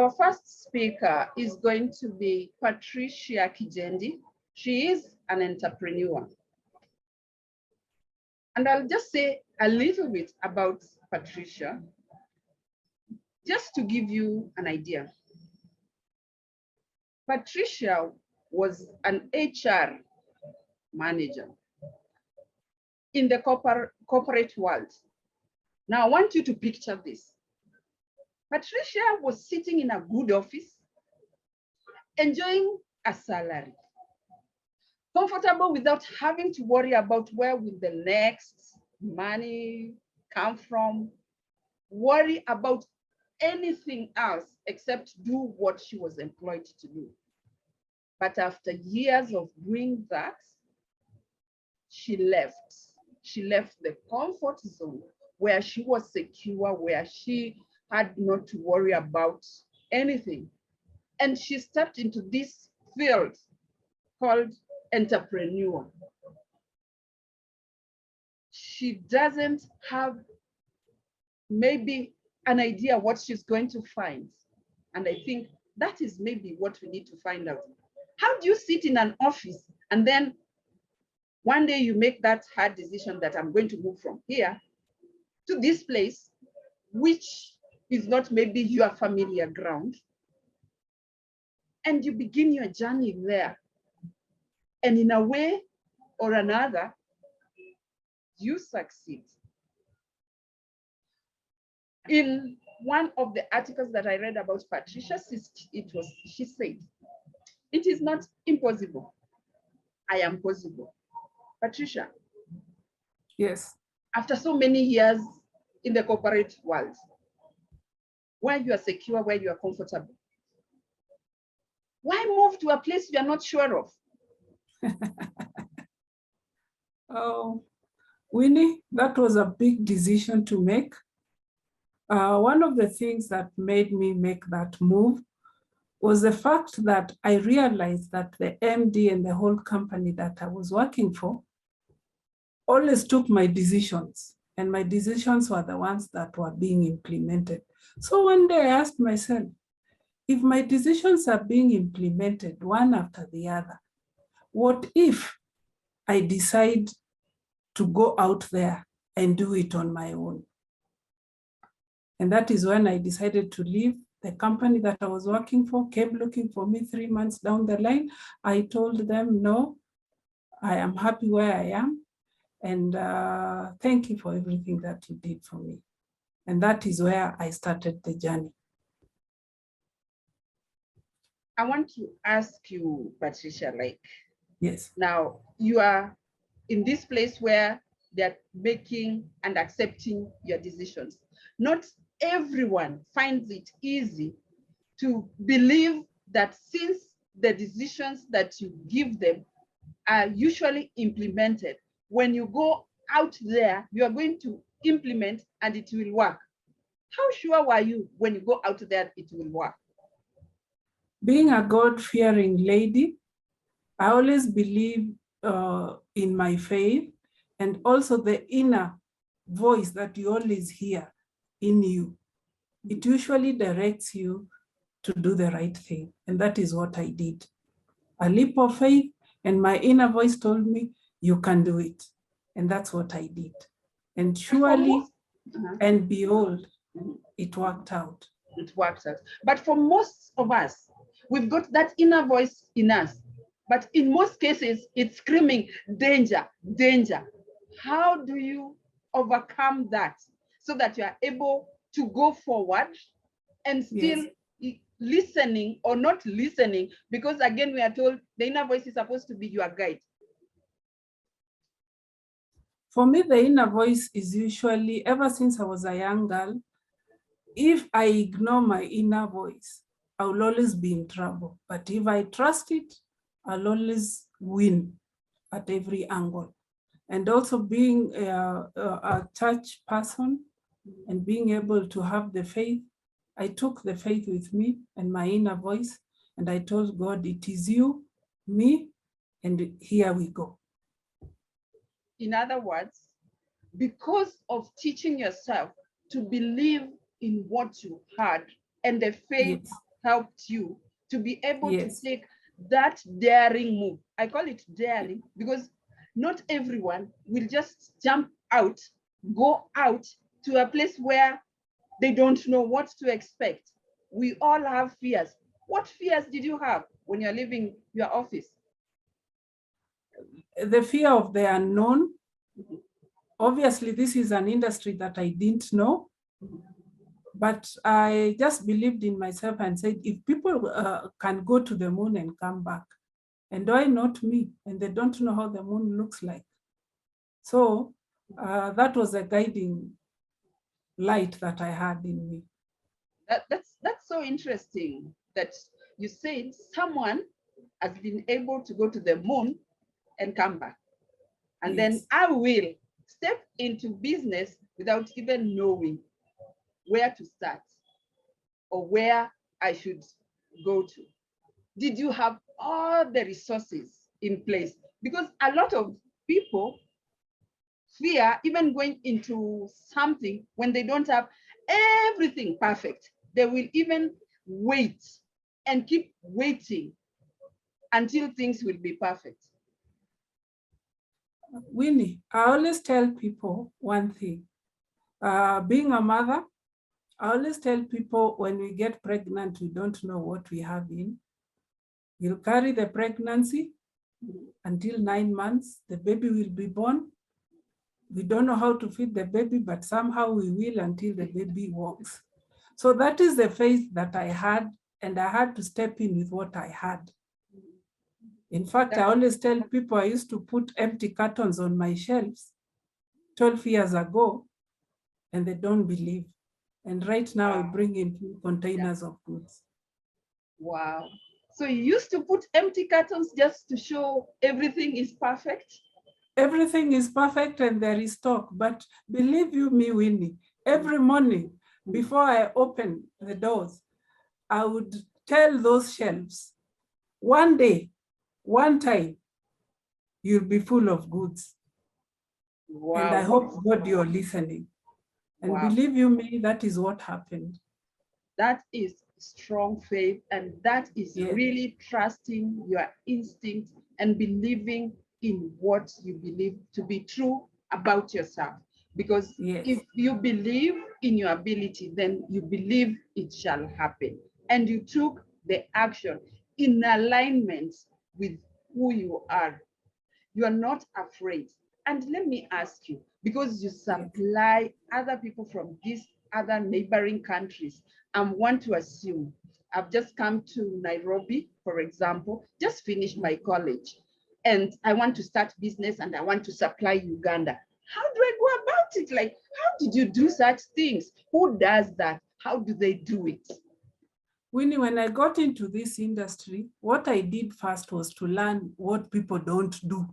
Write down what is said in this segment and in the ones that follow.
Our first speaker is going to be Patricia Kijendi. She is an entrepreneur. And I'll just say a little bit about Patricia, just to give you an idea. Patricia was an HR manager in the corporate world. Now I want you to picture this. Patricia was sitting in a good office, enjoying a salary, comfortable without having to worry about where will the next money come from, worry about anything else except do what she was employed to do. But after years of doing that, she left. She left the comfort zone where she was secure, where she had not to worry about anything. And she stepped into this field called entrepreneur. She doesn't have maybe an idea what she's going to find. And I think that is maybe what we need to find out. How do you sit in an office and then one day you make that hard decision that I'm going to move from here to this place, which is not maybe your familiar ground, and you begin your journey there. And in a way or another, you succeed. In one of the articles that I read about Patricia, she said, "It is not impossible. I am possible." Patricia. Yes. After so many years in the corporate world, where you are secure, where you are comfortable, why move to a place you are not sure of? Oh, Winnie, that was a big decision to make. One of the things that made me make that move was the fact that I realized that the MD and the whole company that I was working for always took my decisions, and my decisions were the ones that were being implemented. So one day I asked myself, if my decisions are being implemented one after the other, what if I decide to go out there and do it on my own? And that is when I decided to leave the company that I was working for, came looking for me 3 months down the line. I told them, no, I am happy where I am. And thank you for everything that you did for me. And that is where I started the journey. I want to ask you, Patricia, yes, now you are in this place where they're making and accepting your decisions. Not everyone finds it easy to believe that since the decisions that you give them are usually implemented, when you go out there, you are going to implement and it will work. How sure were you when you go out there, it will work? Being a God-fearing lady, I always believe in my faith, and also the inner voice that you always hear in you. It usually directs you to do the right thing. And that is what I did. A leap of faith, and my inner voice told me, you can do it. And that's what I did. And surely, and behold, it worked out. It worked out. But for most of us, we've got that inner voice in us. But in most cases, it's screaming, danger, danger. How do you overcome that so that you are able to go forward and still listening or not listening? Because again, we are told the inner voice is supposed to be your guide. For me, the inner voice is usually, ever since I was a young girl, if I ignore my inner voice, I will always be in trouble. But if I trust it, I'll always win at every angle. And also being a church person and being able to have the faith, I took the faith with me and my inner voice, and I told God, it is you, me, and here we go. In other words, because of teaching yourself to believe in what you heard and the faith helped you to be able Yes. to take that daring move. I call it daring because not everyone will just jump out, go out to a place where they don't know what to expect. We all have fears. What fears did you have when you're leaving your office? The fear of the unknown. Obviously, this is an industry that I didn't know, but I just believed in myself and said, if people can go to the moon and come back, and why not me? And they don't know how the moon looks like. So that was a guiding light that I had in me. That's so interesting that you said someone has been able to go to the moon and come back. And Yes. then I will step into business without even knowing where to start or where I should go to. Did you have all the resources in place? Because a lot of people fear even going into something when they don't have everything perfect. They will even wait and keep waiting until things will be perfect. Winnie, I always tell people one thing. Being a mother, I always tell people when we get pregnant, we don't know what we have in. You'll carry the pregnancy until 9 months, the baby will be born. We don't know how to feed the baby, but somehow we will until the baby walks. So that is the faith that I had, and I had to step in with what I had. In fact, I always tell people I used to put empty cartons on my shelves 12 years ago, and they don't believe. And right now I bring in containers of goods. Wow. So you used to put empty cartons just to show everything is perfect? Everything is perfect and there is stock, but believe you me, Winnie, every morning before I open the doors, I would tell those shelves, one day, one time, you'll be full of goods. Wow. And I hope, God, you're listening. And believe you me, that is what happened. That is strong faith, and that is really trusting your instinct and believing in what you believe to be true about yourself. Because if you believe in your ability, then you believe it shall happen. And you took the action in alignment with who you are. You are not afraid. And let me ask you, because you supply other people from these other neighboring countries, I want to assume, I've just come to Nairobi, for example, just finished my college, and I want to start business and I want to supply Uganda. How do I go about it? Like, how did you do such things? Who does that? How do they do it? Winnie, when I got into this industry, what I did first was to learn what people don't do.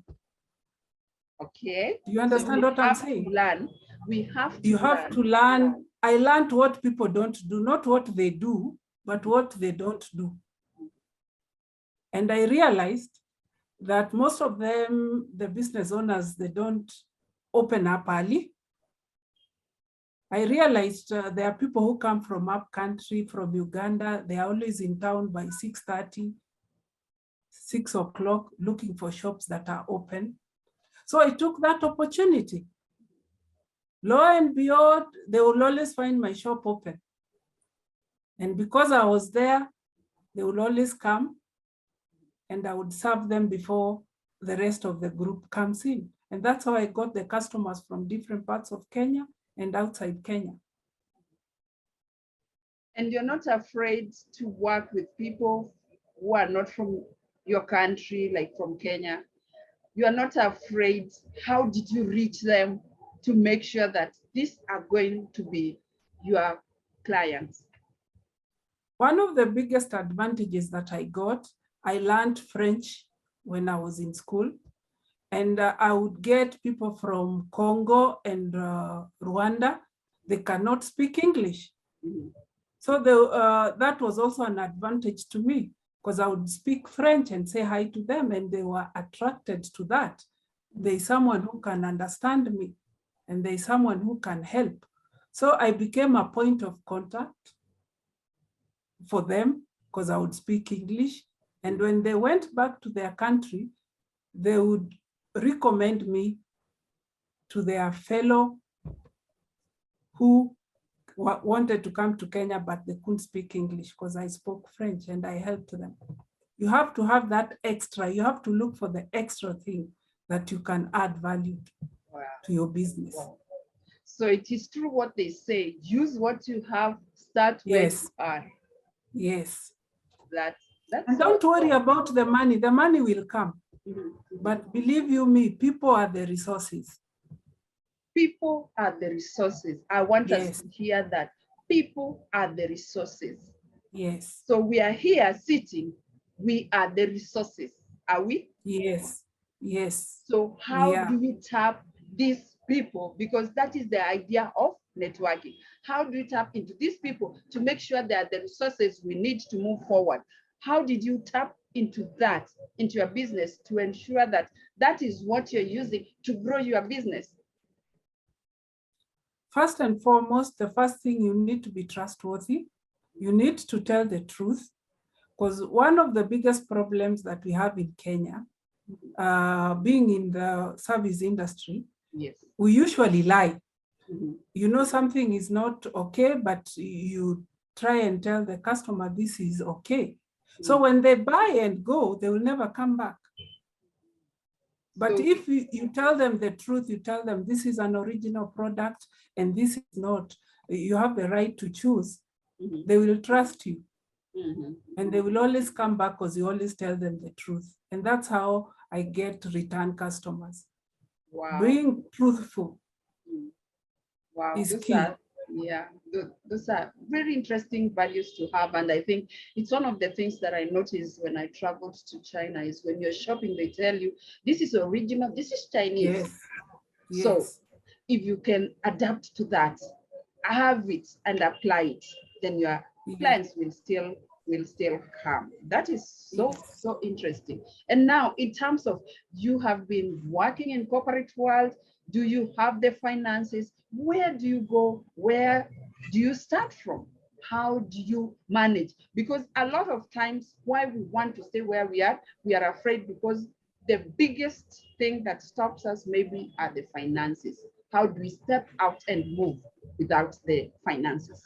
Okay. Do you understand what I'm saying? We have to learn. I learned what people don't do, not what they do, but what they don't do. And I realized that most of them, the business owners, they don't open up early. I realized there are people who come from up country, from Uganda. They are always in town by 6:30, 6 o'clock, looking for shops that are open. So I took that opportunity. Lo and behold, they will always find my shop open. And because I was there, they will always come and I would serve them before the rest of the group comes in. And that's how I got the customers from different parts of Kenya and outside Kenya. And you're not afraid to work with people who are not from your country, like from Kenya. You are not afraid. How did you reach them to make sure that these are going to be your clients? One of the biggest advantages that I got, I learned French when I was in school. And I would get people from Congo and Rwanda. They cannot speak English. Mm-hmm. So that was also an advantage to me because I would speak French and say hi to them and they were attracted to that. There's someone who can understand me and there's someone who can help. So I became a point of contact for them. because I would speak English. And when they went back to their country, they would recommend me to their fellow who wanted to come to Kenya, but they couldn't speak English because I spoke French and I helped them. You have to have that extra. You have to look for the extra thing that you can add value to your business. Wow. So it is true what they say, use what you have, start where Yes. you are. Yes. That's And don't worry about the money will come. But believe you me, people are the resources. People are the resources. I want us Yes. to hear that. People are the resources. Yes. So we are here sitting, we are the resources, are we? Yes. Yes. So how do we tap these people? Because that is the idea of networking. How do we tap into these people to make sure they are the resources we need to move forward? How did you tap into that, into your business, to ensure that that is what you're using to grow your business? First and foremost, the first thing, you need to be trustworthy. You need to tell the truth, because one of the biggest problems that we have in Kenya, being in the service industry, yes, we usually lie. You know something is not okay, but you try and tell the customer this is okay. So when they buy and go, they will never come back. But so, if you tell them the truth, you tell them this is an original product and this is not, you have the right to choose, they will trust you. And they will always come back because you always tell them the truth. And that's how I get return customers. Wow. Being truthful wow. is key. Those are very interesting values to have. And I think it's one of the things that I noticed when I traveled to China is when you're shopping, they tell you, this is original, this is Chinese. Yes. So yes. if you can adapt to that, have it and apply it, then your clients will still come. That is so interesting. And now in terms of, you have been working in corporate world, do you have the finances? Where do you go? Where do you start from? How do you manage? Because a lot of times why we want to stay where we are afraid because the biggest thing that stops us maybe are the finances. How do we step out and move without the finances?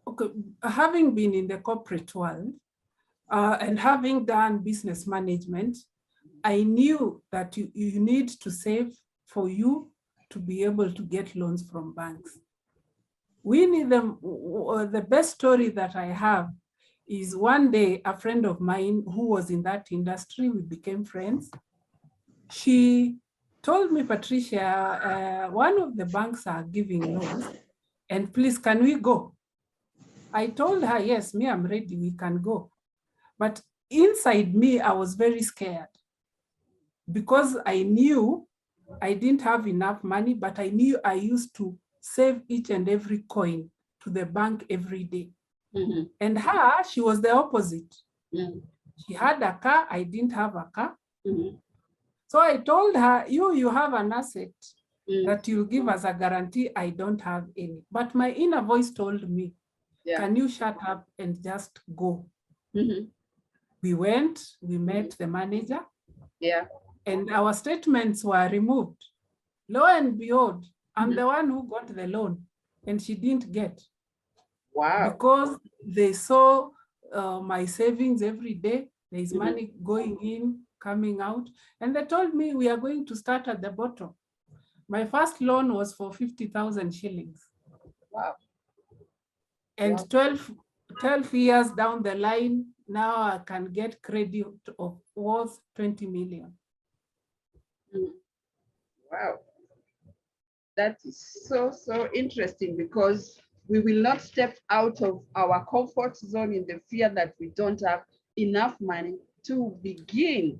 Okay, having been in the corporate world and having done business management, I knew that you need to save for you to be able to get loans from banks. Winnie, the best story that I have is one day a friend of mine who was in that industry, we became friends. She told me, Patricia, one of the banks are giving loans and please, can we go? I told her, yes, me, I'm ready, we can go. But inside me, I was very scared because I knew I didn't have enough money, but I knew I used to save each and every coin to the bank every day. And her, she was the opposite. She had a car, I didn't have a car. So I told her, you have an asset that you'll give as a guarantee, I don't have any. But my inner voice told me, can you shut up and just go? We went, we met the manager. And our statements were removed. Lo and behold, I'm the one who got the loan and she didn't get. Wow. Because they saw my savings every day. There's money going in, coming out. And they told me we are going to start at the bottom. My first loan was for 50,000 shillings. Wow. And 12 years down the line, now I can get credit of worth 20 million. Wow. That is so interesting because we will not step out of our comfort zone in the fear that we don't have enough money to begin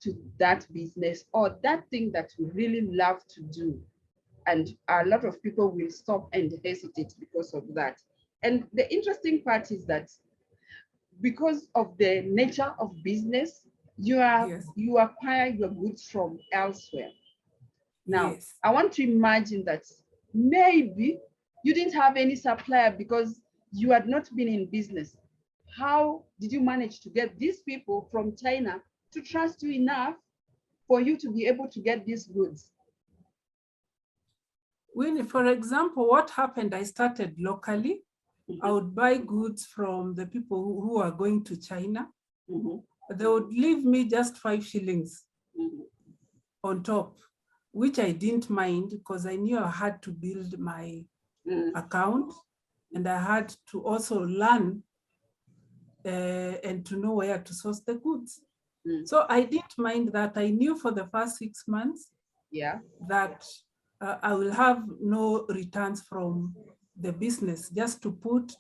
to that business or that thing that we really love to do. And a lot of people will stop and hesitate because of that. And the interesting part is that because of the nature of business, you acquire your goods from elsewhere. Now, I want to imagine that maybe you didn't have any supplier because you had not been in business. How did you manage to get these people from China to trust you enough for you to be able to get these goods? Winnie, for example, what happened, I started locally. I would buy goods from the people who are going to China. They would leave me just 5 shillings on top, which I didn't mind because I knew I had to build my account, and I had to also learn and to know where to source the goods. So I didn't mind that. I knew for the first 6 months that I will have no returns from the business, just to put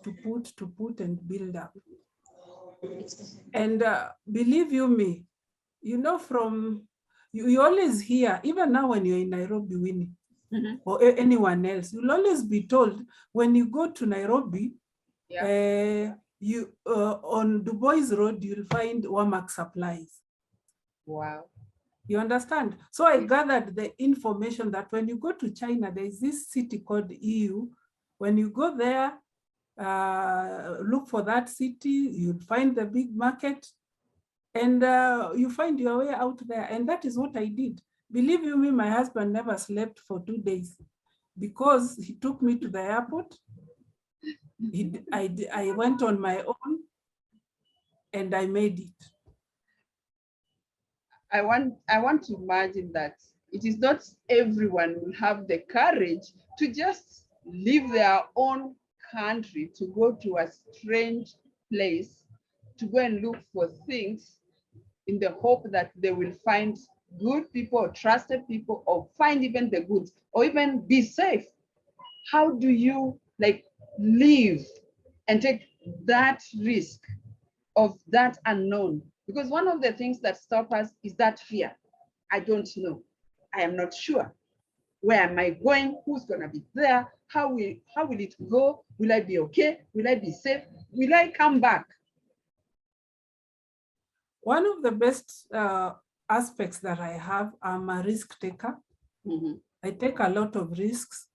and build up. And believe you me, you know, from you always hear, even now when you're in Nairobi, Winnie, or anyone else, you'll always be told when you go to Nairobi, you on Du Bois Road, you'll find Wamak Supplies. Wow. You understand? So I gathered the information that when you go to China, there is this city called EU. When you go there, look for that city, you'll find the big market, and you find your way out there. And that is what I did. Believe you me, my husband never slept for 2 days because he took me to the airport. I went on my own and I made it. I want to imagine that it is not everyone will have the courage to just leave their own country to go to a strange place to go and look for things in the hope that they will find good people or trusted people or find even the goods or even be safe. How do you live and take that risk of that unknown? Because one of the things that stop us is that fear. I don't know. I am not sure. Where am I going? Who's gonna be there? How will it go? Will I be okay? Will I be safe? Will I come back? One of the best aspects that I have, I'm a risk taker. I take a lot of risks.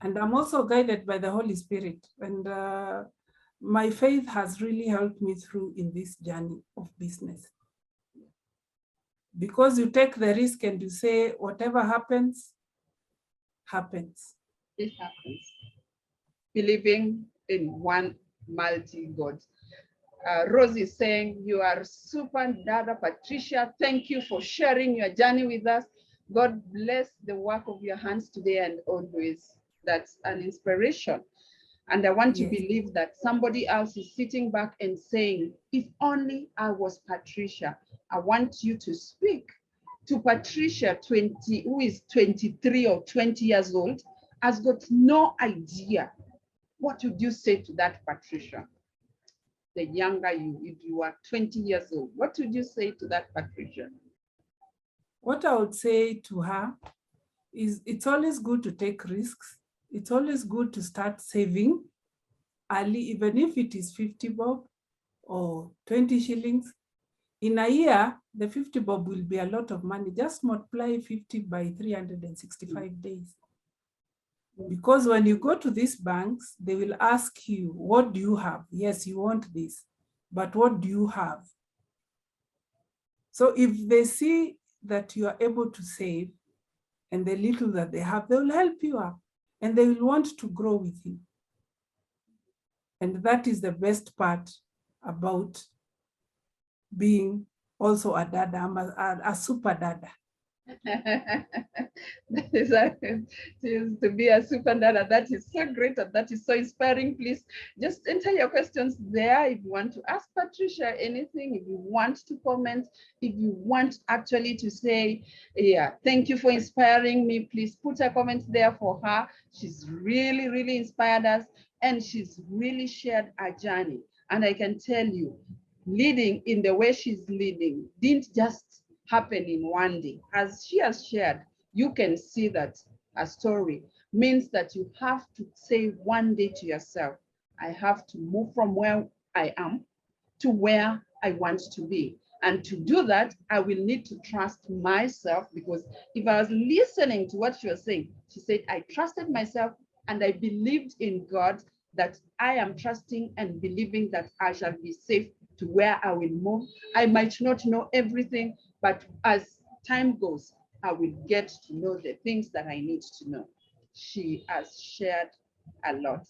And I'm also guided by the Holy Spirit. And my faith has really helped me through in this journey of business. Because you take the risk and you say, whatever happens, happens. It happens. Believing in one multi-God. Rose is saying, you are super, Dada Patricia. Thank you for sharing your journey with us. God bless the work of your hands today and always. That's an inspiration. And I want to believe that somebody else is sitting back and saying, if only I was Patricia. I want you to speak to Patricia, who is 23 or 20 years old, has got no idea. What would you say to that Patricia? The younger you, if you are 20 years old, what would you say to that Patricia? What I would say to her is it's always good to take risks. It's always good to start saving early, even if it is 50 bob or 20 shillings. In a year, the 50 bob will be a lot of money. Just multiply 50 by 365 days. Because when you go to these banks, they will ask you, what do you have? Yes, you want this, but what do you have? So if they see that you are able to save and the little that they have, they will help you up and they will want to grow with you. And that is the best part about being also a dada. I'm a super dada. That is to be a super dada. That is so great and that is so inspiring. Please just enter your questions there if you want to ask Patricia anything, if you want to comment, if you want actually to say, yeah, thank you for inspiring me, please put a comment there for her. She's really, really inspired us and she's really shared a journey. And I can tell you, leading in the way she's leading didn't just happen in one day. As she has shared, you can see that a story means that you have to say one day to yourself, I have to move from where I am to where I want to be. And to do that, I will need to trust myself, because if I was listening to what she was saying, she said, I trusted myself and I believed in God that I am trusting and believing that I shall be safe to where I will move. I might not know everything, but as time goes, I will get to know the things that I need to know. She has shared a lot.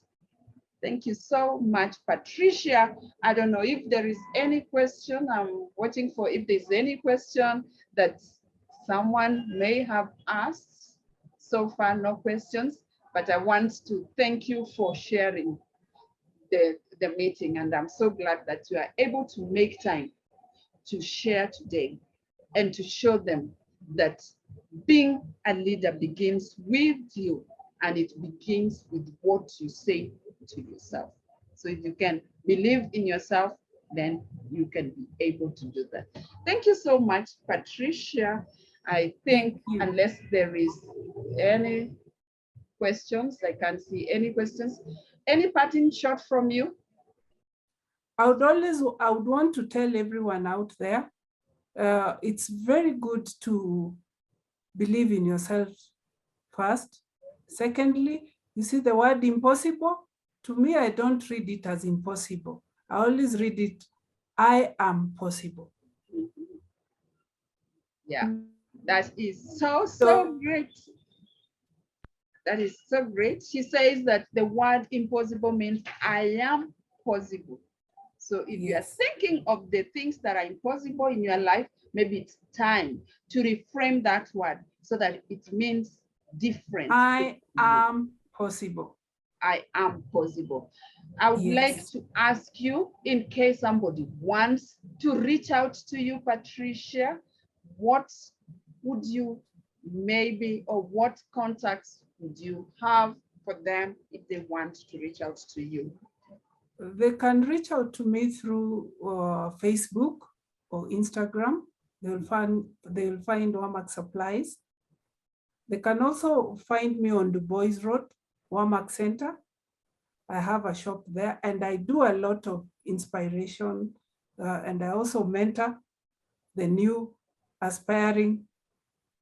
Thank you so much, Patricia. I don't know if there is any question. I'm waiting for if there's any question that someone may have asked. So far, no questions, but I want to thank you for sharing the meeting. And I'm so glad that you are able to make time to share today and to show them that being a leader begins with you, and it begins with what you say to yourself. So if you can believe in yourself, then you can be able to do that. Thank you so much, Patricia. I think unless there is any questions, I can't see any questions. Any parting shot from you? I would want to tell everyone out there, it's very good to believe in yourself first. Secondly, you see the word impossible, to me, I don't read it as impossible. I always read it, I am possible. Yeah, that is so great. That is so great. She says that the word impossible means I am possible. So if you are thinking of the things that are impossible in your life, maybe it's time to reframe that word so that it means different. I am possible. I am possible. I would like to ask you, in case somebody wants to reach out to you, Patricia, what would you maybe, or what contacts would you have for them if they want to reach out to you? They can reach out to me through Facebook or Instagram. They'll find Wamak Supplies. They can also find me on Du Bois Road, Wamak Center. I have a shop there, and I do a lot of inspiration, and I also mentor the new aspiring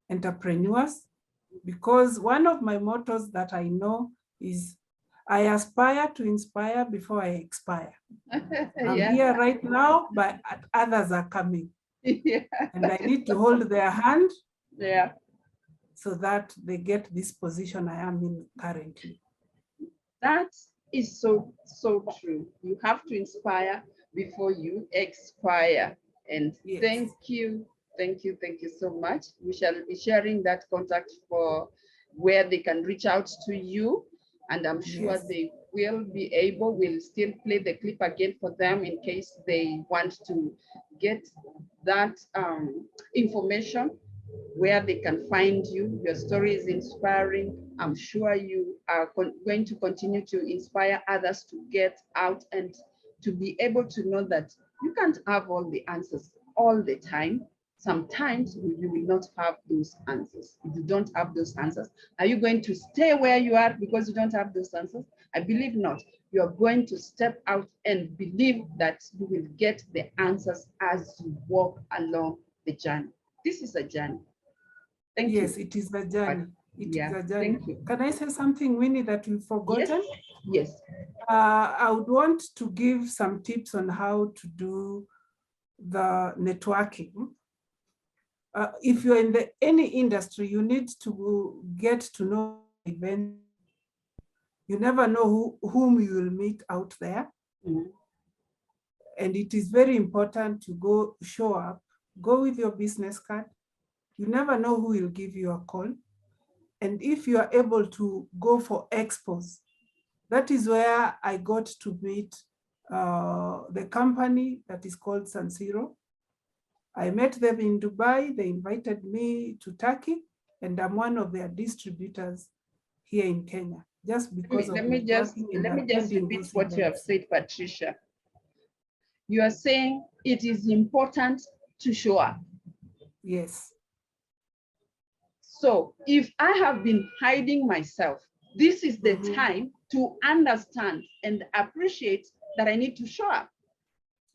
entrepreneurs, because one of my mottos that I know is I aspire to inspire before I expire. I'm here right now, but others are coming. And I need to hold their hand so that they get this position I am in currently. That is so true. You have to inspire before you expire. And thank you so much. We shall be sharing that contact for where they can reach out to you. And I'm sure they will be able, we'll still play the clip again for them in case they want to get that information, where they can find you. Your story is inspiring. I'm sure you are going to continue to inspire others to get out and to be able to know that you can't have all the answers all the time. Sometimes you will not have those answers. If you don't have those answers, are you going to stay where you are because you don't have those answers? I believe not. You are going to step out and believe that you will get the answers as you walk along the journey. This is a journey. Thank you. Yes, it is a journey. It is a journey. Thank you. Can I say something, Winnie, that we've forgotten? Yes. I would want to give some tips on how to do the networking. If you're in any industry, you need to get to know events. You never know whom you will meet out there. And it is very important to show up, go with your business card. You never know who will give you a call. And if you are able to go for expos, that is where I got to meet the company that is called San Siro. I met them in Dubai. They invited me to Turkey, and I'm one of their distributors here in Kenya. Just because let me just repeat what you have said, Patricia. You are saying it is important to show up. Yes. So if I have been hiding myself, this is the time to understand and appreciate that I need to show up.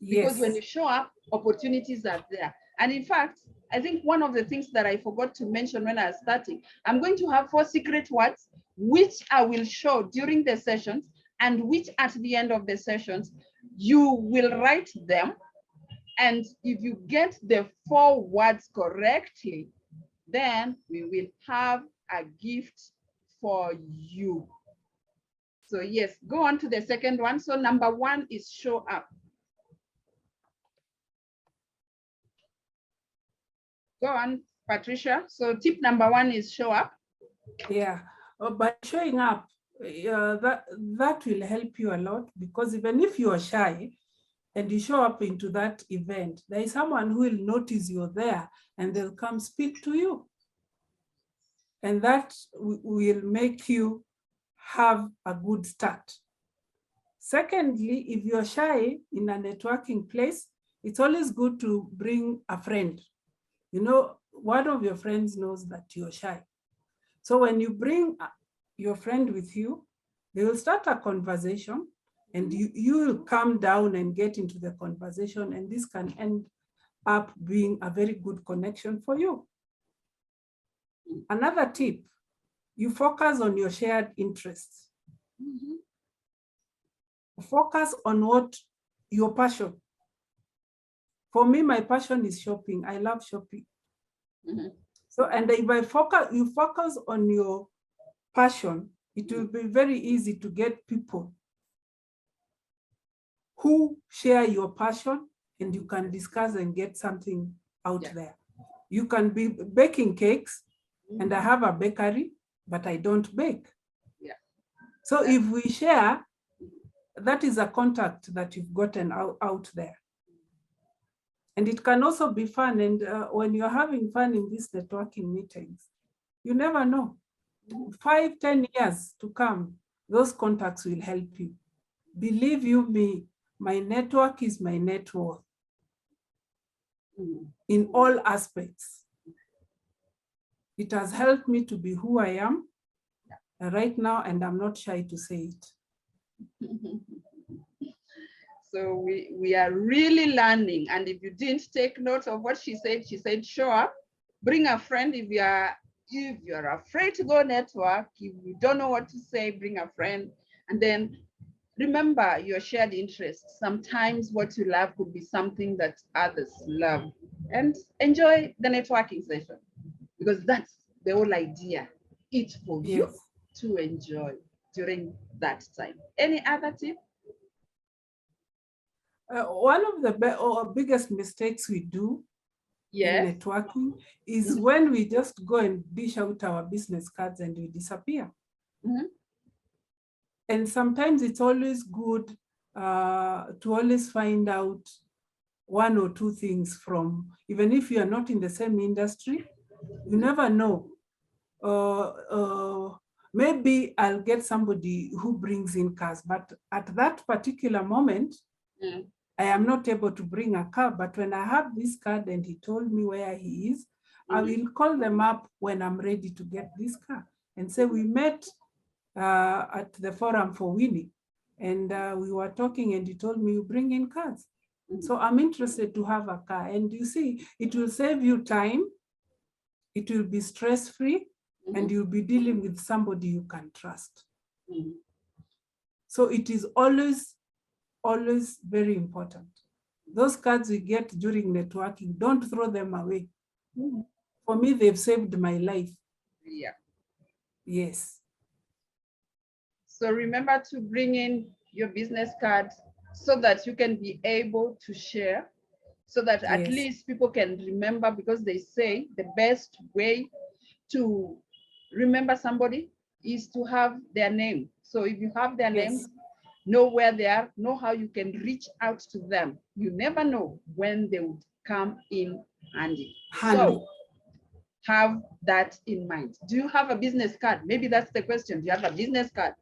Because when you show up, opportunities are there. And in fact, I think one of the things that I forgot to mention when I was starting, I'm going to have 4 secret words, which I will show during the sessions. and which at the end of the sessions, you will write them. And if you get the 4 words correctly, then we will have a gift for you. So yes, go on to the second one. So number 1 is show up. Go on, Patricia. So tip number 1 is show up. Yeah, by showing up, that will help you a lot, because even if you are shy and you show up into that event, there is someone who will notice you're there and they'll come speak to you. And that will make you have a good start. Secondly, if you're shy in a networking place, it's always good to bring a friend. You know, one of your friends knows that you're shy. So when you bring your friend with you, they will start a conversation, and you will calm down and get into the conversation, and this can end up being a very good connection for you. Another tip, you focus on your shared interests. Focus on what your passion. For me, my passion is shopping. I love shopping. So, and if you focus on your passion, it will be very easy to get people who share your passion, and you can discuss and get something out there. You can be baking cakes, and I have a bakery, but I don't bake. So if we share, that is a contact that you've gotten out there. And it can also be fun. And when you're having fun in these networking meetings, you never know. 5, 10 years to come, those contacts will help you. Believe you me, my network is my net worth in all aspects. It has helped me to be who I am right now, and I'm not shy to say it. So we are really learning. And if you didn't take note of what she said show up, bring a friend. If you're afraid to go network, if you don't know what to say, bring a friend. And then remember your shared interests. Sometimes what you love could be something that others love. And enjoy the networking session, because that's the whole idea. It's for you to enjoy during that time. Any other tip? One of the biggest mistakes we do in networking is when we just go and dish out our business cards and we disappear. And sometimes it's always good to always find out 1 or 2 things from, even if you are not in the same industry, you never know. Maybe I'll get somebody who brings in cars, but at that particular moment, I am not able to bring a car. But when I have this card and he told me where he is, I will call them up when I'm ready to get this car and say, we met at the forum for Winnie, and we were talking, and he told me you bring in cars. So I'm interested to have a car. And you see, it will save you time. It will be stress-free, and you'll be dealing with somebody you can trust. So it is always very important. Those cards we get during networking, don't throw them away. For me, they've saved my life. Yes. So remember to bring in your business card so that you can be able to share, so that at least people can remember, because they say the best way to remember somebody is to have their name. So if you have their name, know where they are, know how you can reach out to them. You never know when they would come in handy. So have that in mind. Do you have a business card? Maybe that's the question. Do you have a business card?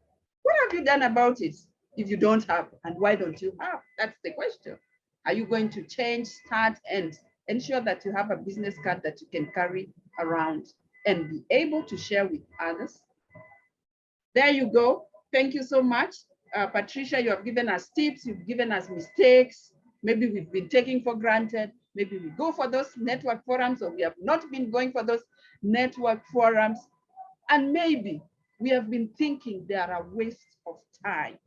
What have you done about it if you don't have? And why don't you have? That's the question. Are you going to change, start, and ensure that you have a business card that you can carry around and be able to share with others? There you go. Thank you so much. Patricia, you have given us tips, you've given us mistakes. Maybe we've been taking for granted. Maybe we go for those network forums, or we have not been going for those network forums. And maybe we have been thinking they are a waste of time.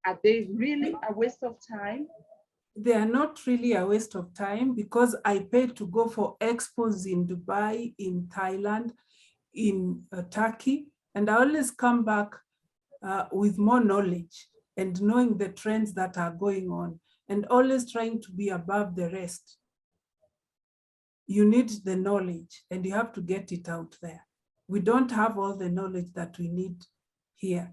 Are they really a waste of time? They are not really a waste of time because I paid to go for expos in Dubai, in Thailand, in Turkey, and I always come back with more knowledge and knowing the trends that are going on and always trying to be above the rest. You need the knowledge and you have to get it out there. We don't have all the knowledge that we need here,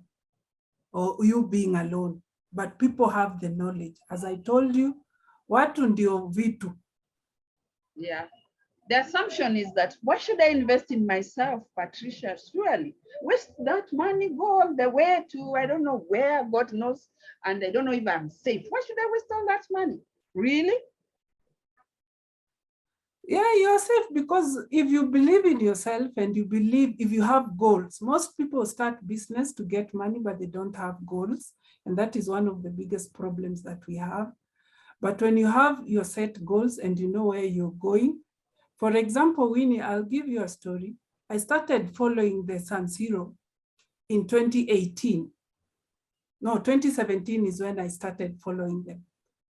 or you being alone, but people have the knowledge. As I told you, watu ndio vitu. Yeah. The assumption is that, why should I invest in myself, Patricia? Surely, waste that money, go all the way to, I don't know where, God knows, and I don't know if I'm safe. Why should I waste all that money? Really? Yeah, you're safe because if you believe in yourself and you believe, if you have goals, most people start business to get money, but they don't have goals. And that is one of the biggest problems that we have. But when you have your set goals and you know where you're going, for example, Winnie, I'll give you a story. I started following the San Siro in 2018. No, 2017 is when I started following them.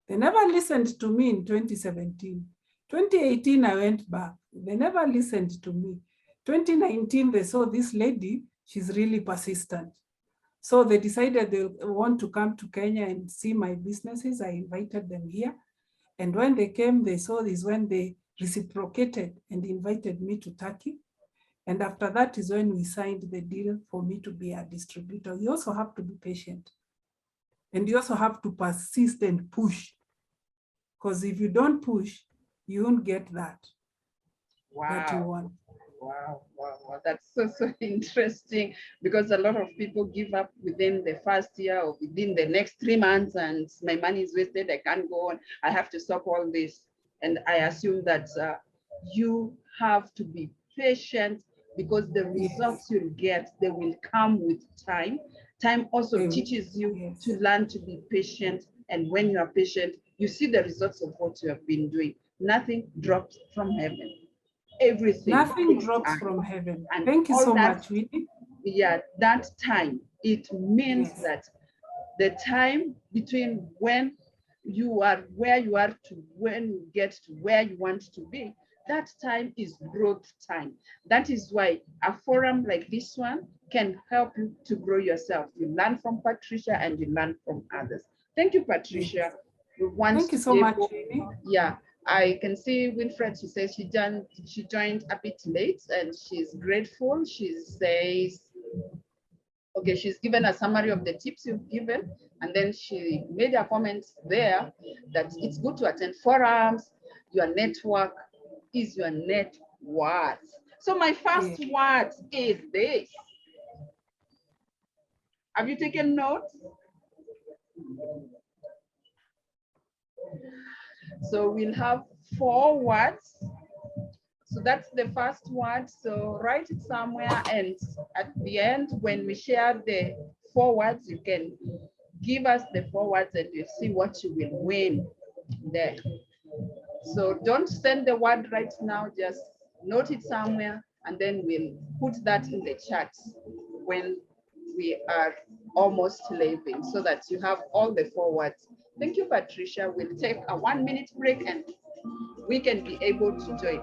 They never listened to me in 2017. 2018, I went back. They never listened to me. 2019, they saw this lady, she's really persistent. So they decided they want to come to Kenya and see my businesses. I invited them here. And when they came, they saw this when they reciprocated and invited me to Turkey. And after that is when we signed the deal for me to be a distributor. You also have to be patient. And you also have to persist and push. Because if you don't push, you won't get that. Wow. That you want. Wow. That's so interesting, because a lot of people give up within the first year or within the next 3 months, and my money is wasted. I can't go on. I have to stop all this. And I assume that you have to be patient, because the results you'll get, they will come with time. Time also teaches you to learn to be patient. And when you are patient, you see the results of what you have been doing. Nothing drops from heaven. Everything. Nothing drops from heaven. And thank you so much, Winnie. Yeah, that time, it means that the time between when you are where you are to when you get to where you want to be, that time is growth time. That is why a forum like this one can help you to grow yourself. You learn from Patricia and you learn from others. Thank you, Patricia. Thank you so much, Winnie. Yeah. I can see Winfred, she says she joined a bit late and she's grateful. She says, okay, she's given a summary of the tips you've given. And then she made a comment there that it's good to attend forums. Your network is your net worth. So my first word is this. Have you taken notes? So we'll have 4 words. So that's the first word. So write it somewhere, and at the end, when we share the 4 words, you can give us the 4 words and you'll see what you will win there. So don't send the word right now, just note it somewhere, and then we'll put that in the chat when we are almost leaving, so that you have all the 4 words. Thank you, Patricia. We'll take a 1-minute break and we can be able to join.